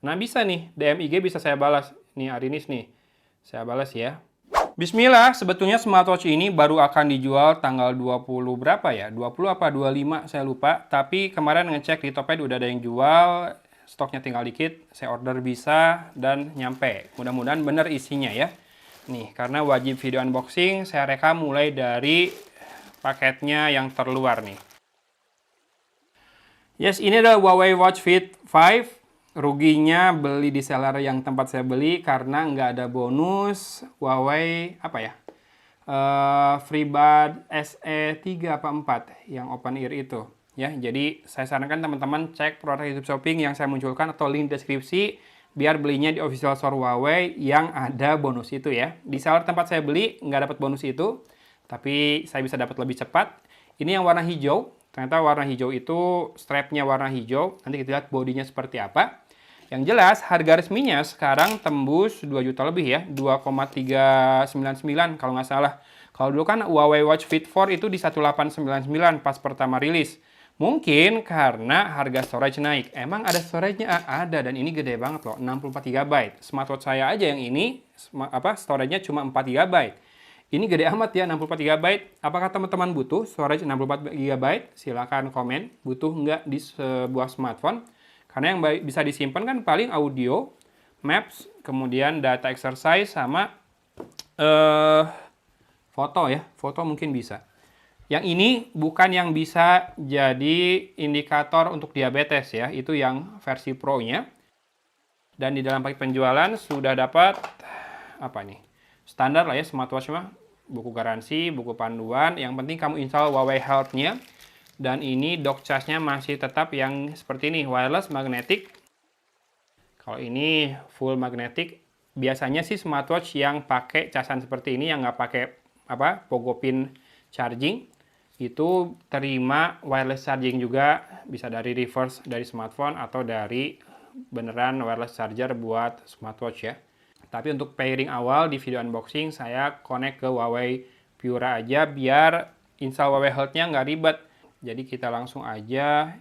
Nah, bisa nih, DM IG bisa saya balas. Nih, Arinis nih. Saya balas ya. Bismillah, sebetulnya smartwatch ini baru akan dijual tanggal 20 berapa ya? 20 apa 25, saya lupa. Tapi kemarin ngecek di Topet udah ada yang jual, stoknya tinggal dikit. Saya order bisa dan nyampe. Mudah-mudahan bener isinya ya. Nih, karena wajib video unboxing, saya rekam mulai dari paketnya yang terluar nih. Yes, ini adalah Huawei Watch Fit 5. Ruginya beli di seller yang tempat saya beli karena nggak ada bonus Huawei apa ya? FreeBuds SE 3 apa 4 yang open ear itu. Ya, jadi saya sarankan teman-teman cek produk YouTube Shopping yang saya munculkan atau link deskripsi biar belinya di official store Huawei yang ada bonus itu ya. Di seller tempat saya beli nggak dapat bonus itu, tapi saya bisa dapat lebih cepat. Ini yang warna hijau. Ternyata warna hijau itu strapnya warna hijau. Nanti kita lihat bodinya seperti apa. Yang jelas harga resminya sekarang tembus 2 juta lebih ya. 2,399 kalau nggak salah. Kalau dulu kan Huawei Watch Fit 4 itu di 1899 pas pertama rilis. Mungkin karena harga storage naik. Emang ada storage-nya? Ada, dan ini gede banget loh, 64 GB. Smartwatch saya aja yang ini storage-nya cuma 4 GB. Ini gede amat ya, 64 GB. Apakah teman-teman butuh storage 64 GB? Silahkan komen. Butuh nggak di sebuah smartphone? Karena yang bisa disimpan kan paling audio, maps, kemudian data exercise, sama foto ya. Foto mungkin bisa. Yang ini bukan yang bisa jadi indikator untuk diabetes ya. Itu yang versi Pro-nya. Dan di dalam paket penjualan sudah dapat apa nih? Standar lah ya smartwatch mah. Buku garansi, buku panduan. Yang penting kamu install Huawei Health-nya. Dan ini dock charge-nya masih tetap yang seperti ini, wireless magnetic. Kalau ini full magnetic. Biasanya sih smartwatch yang pakai casan seperti ini, yang nggak pakai pogo pin charging, itu terima wireless charging juga, bisa dari reverse dari smartphone atau dari beneran wireless charger buat smartwatch ya. Tapi untuk pairing awal di video unboxing saya connect ke Huawei Pura aja biar install Huawei Health-nya nggak ribet. Jadi kita langsung aja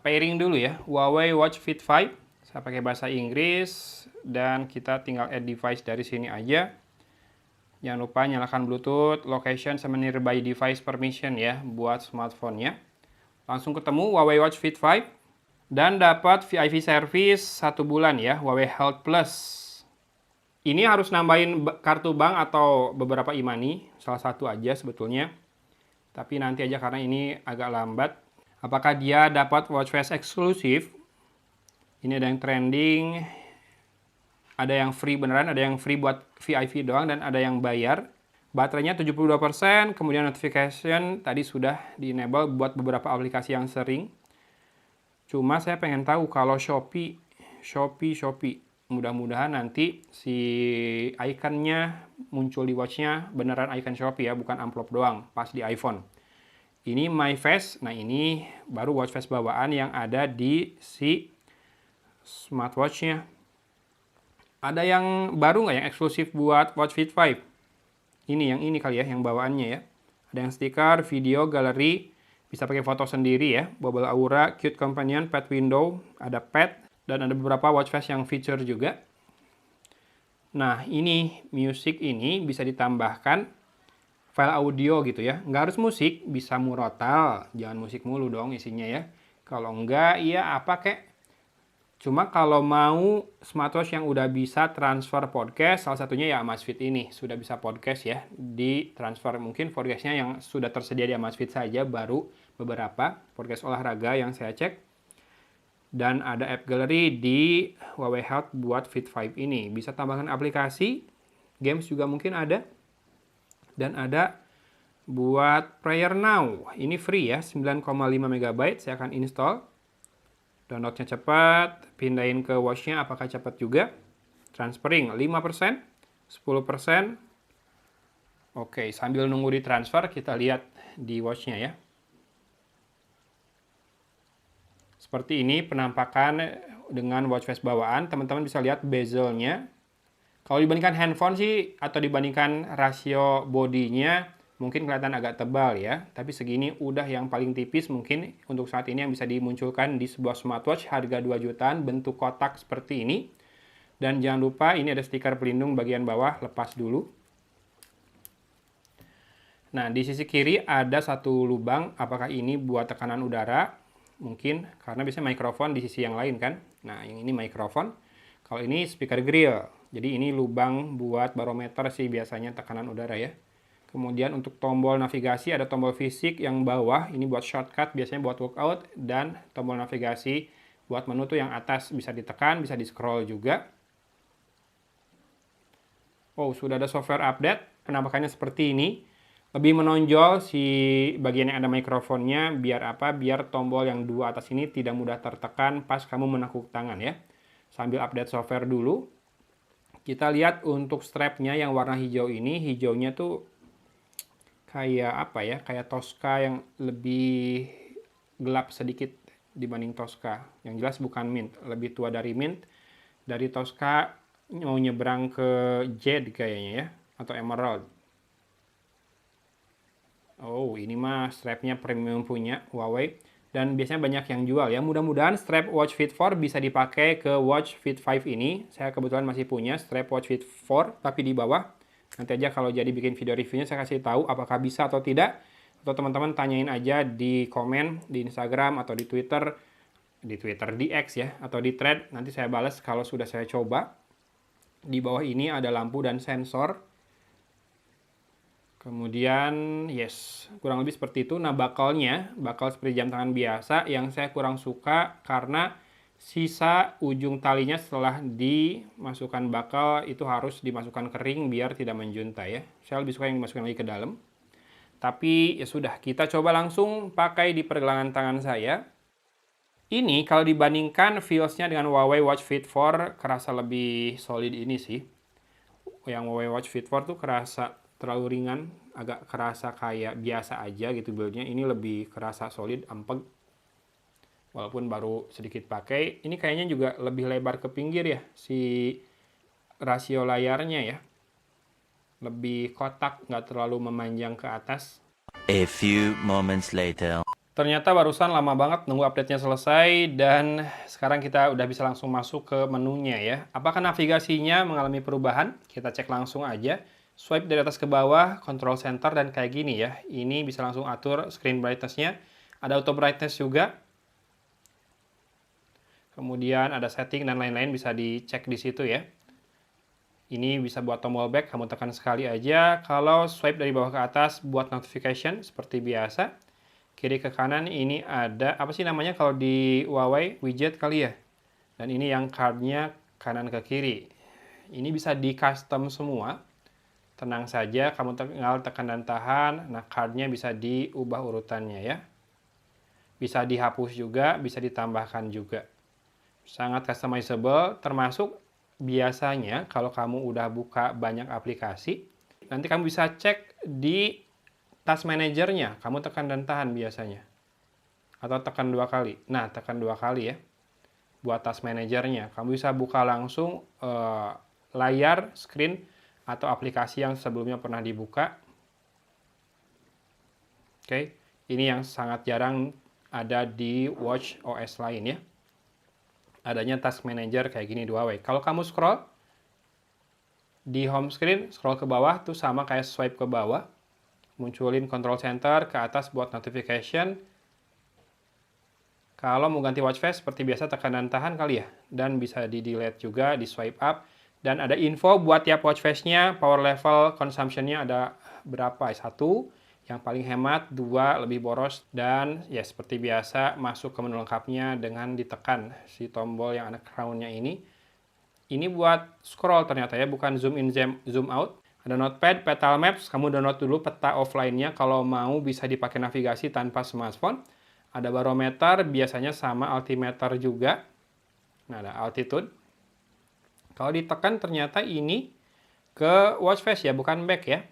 pairing dulu ya. Huawei Watch Fit 5. Saya pakai bahasa Inggris dan kita tinggal add device dari sini aja. Jangan lupa nyalakan Bluetooth, location, sama nearby device permission ya buat smartphone-nya. Langsung ketemu Huawei Watch Fit 5 dan dapat VIP service 1 bulan ya, Huawei Health Plus. Ini harus nambahin kartu bank atau beberapa e-money, salah satu aja sebetulnya. Tapi nanti aja karena ini agak lambat. Apakah dia dapat watch face eksklusif? Ini ada yang trending, ada yang free beneran, ada yang free buat VIP doang, dan ada yang bayar. Baterainya 72%, kemudian notification tadi sudah di-enable buat beberapa aplikasi yang sering. Cuma saya pengen tahu kalau Shopee. Mudah-mudahan nanti si ikonnya muncul di watchnya beneran icon Shopee ya, bukan amplop doang pas di iPhone. Ini My Face, nah ini baru watch face bawaan yang ada di si smartwatch-nya. Ada yang baru nggak yang eksklusif buat Watch Fit 5? Ini yang ini kali ya, yang bawaannya ya. Ada yang stiker, video, galeri, bisa pakai foto sendiri ya. Bubble Aura, Cute Companion, Pet Window, ada pet, dan ada beberapa watch face yang feature juga. Nah, ini music ini bisa ditambahkan file audio gitu ya. Nggak harus musik, bisa murotal. Jangan musik mulu dong isinya ya. Kalau enggak, ya apa kek. Cuma kalau mau smartwatch yang udah bisa transfer podcast, salah satunya ya Amazfit ini. Sudah bisa podcast ya, di transfer. Mungkin podcastnya yang sudah tersedia di Amazfit saja, baru beberapa podcast olahraga yang saya cek. Dan ada app gallery di Huawei Health buat Fit 5 ini. Bisa tambahkan aplikasi, games juga mungkin ada. Dan ada buat Prayer Now. Ini free ya, 9,5 MB. Saya akan install. Downloadnya cepat, pindahin ke watch-nya apakah cepat juga. Transferring 5%, 10%. Oke, sambil nunggu di transfer kita lihat di watch-nya ya. Seperti ini penampakan dengan watch face bawaan. Teman-teman bisa lihat bezelnya. Kalau dibandingkan handphone sih, atau dibandingkan rasio bodinya, Mungkin kelihatan agak tebal ya, tapi segini udah yang paling tipis mungkin untuk saat ini yang bisa dimunculkan di sebuah smartwatch harga 2 jutaan, bentuk kotak seperti ini. Dan jangan lupa ini ada stiker pelindung bagian bawah, lepas dulu. Nah, di sisi kiri ada satu lubang, apakah ini buat tekanan udara? Mungkin, karena biasanya mikrofon di sisi yang lain kan. Nah, yang ini mikrofon. Kalau ini speaker grill. Jadi ini lubang buat barometer sih biasanya tekanan udara ya. Kemudian untuk tombol navigasi ada tombol fisik yang bawah, ini buat shortcut, biasanya buat workout, dan tombol navigasi buat menu tuh yang atas bisa ditekan, bisa di-scroll juga. Oh, sudah ada software update, penampakannya seperti ini. Lebih menonjol si bagian yang ada mikrofonnya, biar apa? Biar tombol yang dua atas ini tidak mudah tertekan pas kamu menekuk tangan ya. Sambil update software dulu. Kita lihat untuk strapnya yang warna hijau ini, hijaunya tuh kayak apa ya, kayak Tosca yang lebih gelap sedikit dibanding Tosca. Yang jelas bukan mint, lebih tua dari mint. Dari Tosca mau nyebrang ke Jade kayaknya ya, atau Emerald. Oh, ini mah strapnya premium punya Huawei. Dan biasanya banyak yang jual ya. Mudah-mudahan strap Watch Fit 4 bisa dipakai ke Watch Fit 5 ini. Saya kebetulan masih punya strap Watch Fit 4, tapi di bawah. Nanti aja kalau jadi bikin video reviewnya saya kasih tahu apakah bisa atau tidak. Atau teman-teman tanyain aja di komen, di Instagram atau di Twitter, di X ya, atau di thread. Nanti saya balas kalau sudah saya coba. Di bawah ini ada lampu dan sensor. Kemudian, yes, kurang lebih seperti itu. Nah, bakal seperti jam tangan biasa. Yang saya kurang suka karena sisa ujung talinya setelah dimasukkan bakal itu harus dimasukkan kering biar tidak menjuntai ya. Saya lebih suka yang dimasukkan lagi ke dalam. Tapi ya sudah, kita coba langsung pakai di pergelangan tangan saya. Ini kalau dibandingkan feels-nya dengan Huawei Watch Fit 4 kerasa lebih solid ini sih. Yang Huawei Watch Fit 4 tuh kerasa terlalu ringan, agak kerasa kayak biasa aja gitu build-nya. Ini lebih kerasa solid, empeg. Walaupun baru sedikit pakai, ini kayaknya juga lebih lebar ke pinggir ya, si rasio layarnya ya. Lebih kotak, nggak terlalu memanjang ke atas. A few moments later. Ternyata barusan lama banget nunggu update-nya selesai, dan sekarang kita udah bisa langsung masuk ke menunya ya. Apakah navigasinya mengalami perubahan? Kita cek langsung aja. Swipe dari atas ke bawah, control center, dan kayak gini ya. Ini bisa langsung atur screen brightness-nya. Ada auto brightness juga. Kemudian ada setting dan lain-lain bisa dicek di situ ya. Ini bisa buat tombol back, kamu tekan sekali aja. Kalau swipe dari bawah ke atas buat notification seperti biasa. Kiri ke kanan ini ada, apa sih namanya kalau di Huawei? Widget kali ya. Dan ini yang card-nya kanan ke kiri. Ini bisa di custom semua. Tenang saja, kamu tinggal tekan dan tahan. Nah, card-nya bisa diubah urutannya ya. Bisa dihapus juga, bisa ditambahkan juga. Sangat customizable, termasuk biasanya kalau kamu udah buka banyak aplikasi, nanti kamu bisa cek di task manajernya, kamu tekan dan tahan biasanya. Atau tekan 2 kali. Nah, tekan 2 kali ya. Buat task manajernya, kamu bisa buka langsung layar, screen, atau aplikasi yang sebelumnya pernah dibuka. Oke, ini yang sangat jarang ada di Watch OS lain ya. Adanya task manager kayak gini di Huawei. Kalau kamu scroll di home screen, scroll ke bawah tuh sama kayak swipe ke bawah. Munculin control center ke atas buat notification. Kalau mau ganti watch face seperti biasa tekan dan tahan kali ya. Dan bisa di delete juga, di swipe up. Dan ada info buat tiap watch face-nya, power level, consumption-nya ada berapa. 1, yang paling hemat, 2, lebih boros, dan ya seperti biasa masuk ke menu lengkapnya dengan ditekan si tombol yang ada crown-nya ini. Ini buat scroll ternyata ya, bukan zoom in, zoom out. Ada notepad, petal maps, kamu download dulu peta offline-nya kalau mau bisa dipakai navigasi tanpa smartphone. Ada barometer, biasanya sama altimeter juga. Nah, ada altitude. Kalau ditekan ternyata ini ke watch face ya, bukan back ya.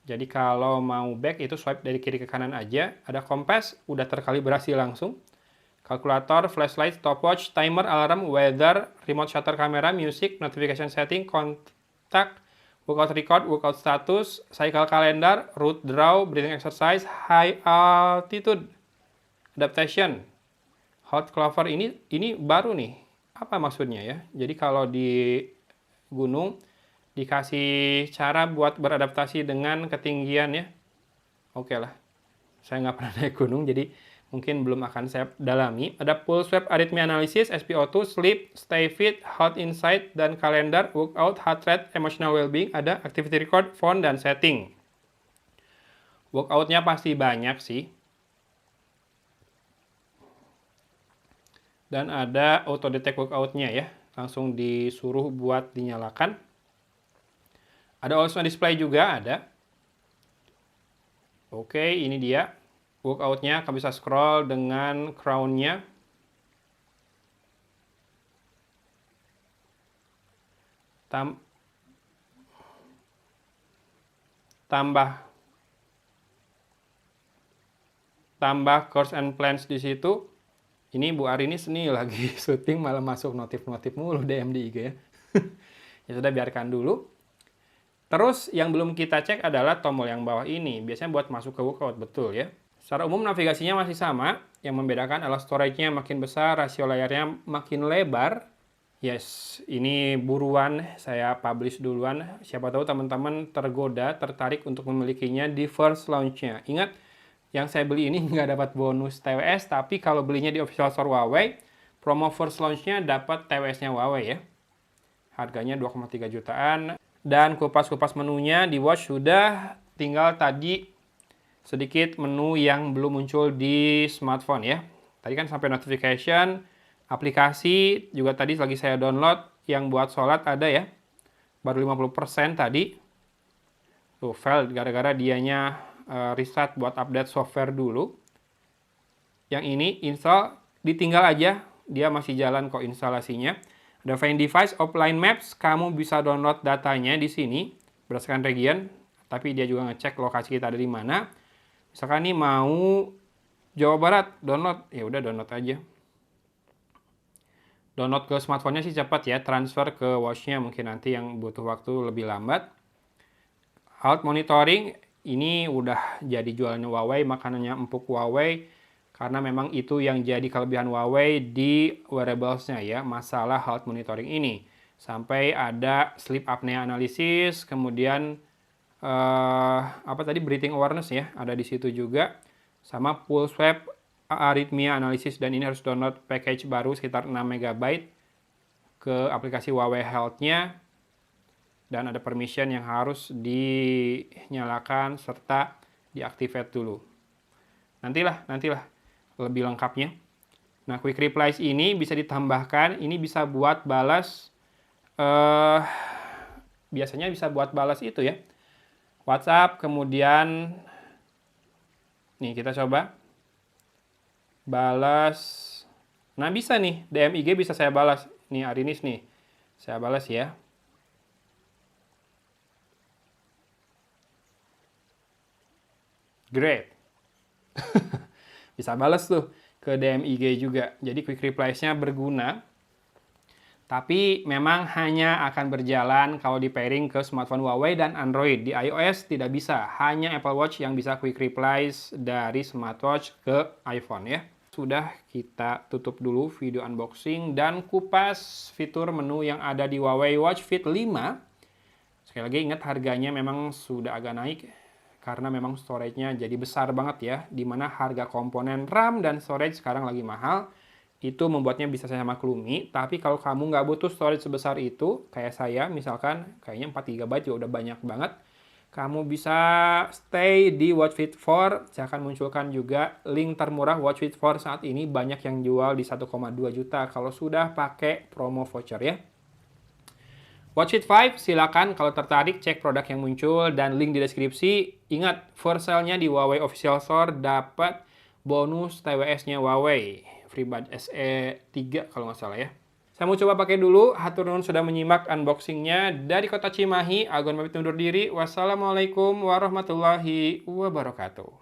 Jadi kalau mau back itu swipe dari kiri ke kanan aja. Ada kompas, udah terkalibrasi langsung. Kalkulator, flashlight, stopwatch, timer, alarm, weather, remote shutter camera, music, notification setting, kontak, workout record, workout status, cycle calendar, route draw, breathing exercise, high altitude adaptation. Hot clover ini baru nih. Apa maksudnya ya? Jadi kalau di gunung dikasih cara buat beradaptasi dengan ketinggian ya. Oke lah. Saya nggak pernah naik gunung, jadi mungkin belum akan saya dalami. Ada pulse wave arrhythmia analysis, SpO2, sleep, stay fit, health insight, dan kalender, workout, heart rate, emotional well-being. Ada activity record, phone, dan setting. Workoutnya pasti banyak sih. Dan ada auto detect workoutnya ya. Langsung disuruh buat dinyalakan. Ada also display juga, ada. Oke, ini dia workoutnya. Kamu bisa scroll dengan crown-nya. Tambah course and plans di situ. Ini Bu Arini seni lagi syuting malah masuk notif-notif mulu DM di IG ya. Ya sudah, biarkan dulu. Terus yang belum kita cek adalah tombol yang bawah ini. Biasanya buat masuk ke workout, betul ya. Secara umum navigasinya masih sama. Yang membedakan adalah storage-nya makin besar, rasio layarnya makin lebar. Yes, ini buruan saya publish duluan. Siapa tahu teman-teman tergoda, tertarik untuk memilikinya di first launch-nya. Ingat, yang saya beli ini nggak dapat bonus TWS, tapi kalau belinya di official store Huawei, promo first launch-nya dapat TWS-nya Huawei ya. Harganya 2,3 jutaan. Dan kupas-kupas menunya di watch sudah, tinggal tadi sedikit menu yang belum muncul di smartphone ya. Tadi kan sampai notification, aplikasi juga tadi lagi saya download yang buat sholat ada ya. Baru 50% tadi. Tuh, fail gara-gara dianya restart buat update software dulu. Yang ini install, ditinggal aja, dia masih jalan kok instalasinya. Ada Find Device, Offline Maps, kamu bisa download datanya di sini berdasarkan region, tapi dia juga ngecek lokasi kita ada di mana. Misalkan nih mau Jawa Barat, download, ya udah download aja. Download ke smartphone-nya sih cepat ya, transfer ke watch-nya mungkin nanti yang butuh waktu lebih lambat. Health monitoring, ini udah jadi jualannya Huawei, makanannya empuk Huawei. Karena memang itu yang jadi kelebihan Huawei di wearables-nya ya, masalah health monitoring ini. Sampai ada sleep apnea analysis, kemudian breathing awareness ya, ada di situ juga. Sama pulse wave arrhythmia analysis, dan ini harus download package baru sekitar 6 MB ke aplikasi Huawei Health-nya. Dan ada permission yang harus dinyalakan serta diactivate dulu. Nantilah lebih lengkapnya. Nah, quick replies ini bisa ditambahkan, ini bisa buat balas, biasanya bisa buat balas itu ya, WhatsApp, kemudian, nih kita coba, balas, nah bisa nih, DM IG bisa saya balas, nih Arinis nih, saya balas ya. Great. Bisa balas tuh ke DM IG juga. Jadi quick replies-nya berguna. Tapi memang hanya akan berjalan kalau di pairing ke smartphone Huawei dan Android. Di iOS tidak bisa. Hanya Apple Watch yang bisa quick replies dari smartwatch ke iPhone ya. Sudah, kita tutup dulu video unboxing dan kupas fitur menu yang ada di Huawei Watch Fit 5. Sekali lagi ingat, harganya memang sudah agak naik. Karena memang storage-nya jadi besar banget ya, dimana harga komponen RAM dan storage sekarang lagi mahal, itu membuatnya bisa saya maklumi. Tapi kalau kamu nggak butuh storage sebesar itu, kayak saya misalkan, kayaknya 4 GB juga udah banyak banget, kamu bisa stay di Watch Fit 4. Saya akan munculkan juga link termurah Watch Fit 4 saat ini, banyak yang jual di 1,2 juta kalau sudah pakai promo voucher ya. Watch Fit 5, silakan kalau tertarik cek produk yang muncul dan link di deskripsi. Ingat, first sale-nya di Huawei Official Store dapat bonus TWS-nya Huawei. FreeBuds SE 3 kalau nggak salah ya. Saya mau coba pakai dulu. Hatur nuhun sudah menyimak unboxing-nya. Dari kota Cimahi, Agon pamit undur diri. Wassalamualaikum warahmatullahi wabarakatuh.